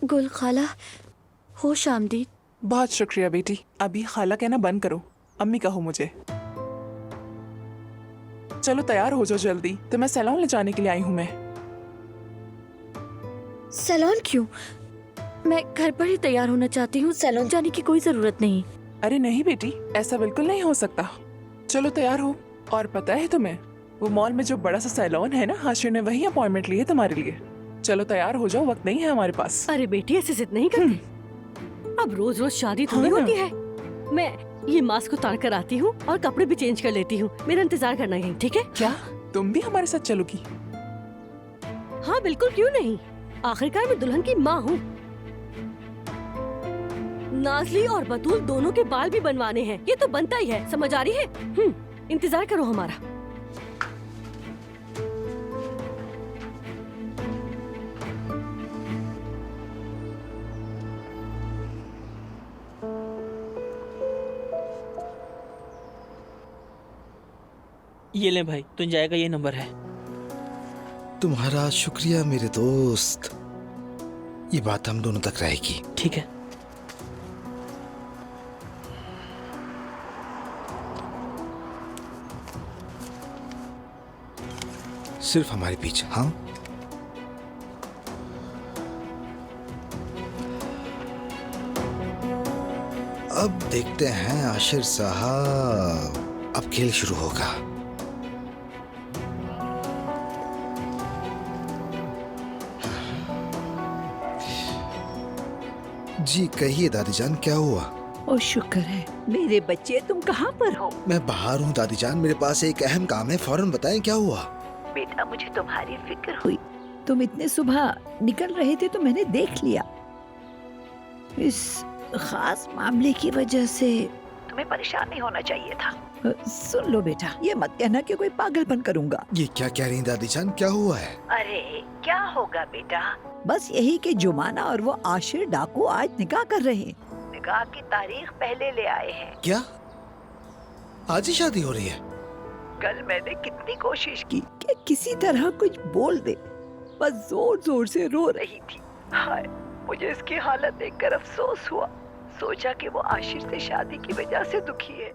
गुल खाला, होश आमदीद। बहुत शुक्रिया बेटी। अभी खाला कहना बंद करो, अम्मी कहो मुझे। चलो तैयार हो जाओ जल्दी, तो मैं सैलून ले जाने के लिए आई हूँ। मैं सैलून क्यों? मैं घर पर ही तैयार होना चाहती हूँ, सैलून जाने की कोई जरूरत नहीं। अरे नहीं बेटी, ऐसा बिल्कुल नहीं हो सकता। चलो तैयार हो। और पता है तुम्हें, वो मॉल में जो बड़ा सा सैलून है ना, हाशिर ने वही अपॉइंटमेंट ली है तुम्हारे लिए। चलो तैयार हो जाओ, वक्त नहीं है हमारे पास। अरे बेटी ऐसे जिद नहीं करती। अब रोज रोज शादी थोड़ी हाँ ना। होती है। मैं ये मास्क उतार कर आती हूँ और कपड़े भी चेंज कर लेती हूँ। मेरा इंतजार करना यहीं, ठीक है? क्या तुम भी हमारे साथ चलोगी? हाँ बिल्कुल, क्यों नहीं। आखिरकार मैं दुल्हन की माँ हूँ। नाज़ली और बतूल दोनों के बाल भी बनवाने हैं, ये तो बनता ही है, समझ आ रही है? इंतजार करो हमारा। ये ले भाई, तुम जाएगा, ये नंबर है। तुम्हारा शुक्रिया मेरे दोस्त। ये बात हम दोनों तक रहेगी। ठीक है। सिर्फ हमारे पीछे। हाँ, अब देखते हैं आशिर साहब, अब खेल शुरू होगा। जी कहिए दादी जान, क्या हुआ? ओ शुक्र है मेरे बच्चे, तुम कहाँ पर हो? मैं बाहर हूँ दादी जान, मेरे पास एक अहम काम है, फौरन बताएं क्या हुआ। बेटा मुझे तुम्हारी फिक्र हुई। तुम इतने सुबह निकल रहे थे तो मैंने देख लिया। इस खास मामले की वजह से तुम्हें परेशान नहीं होना चाहिए था। सुन लो बेटा, ये मत कहना कि कोई पागलपन करूंगा। ये क्या कह रही दादी जान, क्या हुआ है? अरे क्या होगा बेटा, बस यही कि जुमाना और वो आशिर डाकू आज निकाह कर रहे हैं। निकाह की तारीख पहले ले आए हैं। क्या आज ही शादी हो रही है? कल मैंने कितनी कोशिश की कि किसी तरह कुछ बोल दे, बस जोर जोर से रो रही थी। हाय, मुझे इसकी हालत देखकर अफसोस हुआ। सोचा कि वो आशिर से शादी की वजह से दुखी है।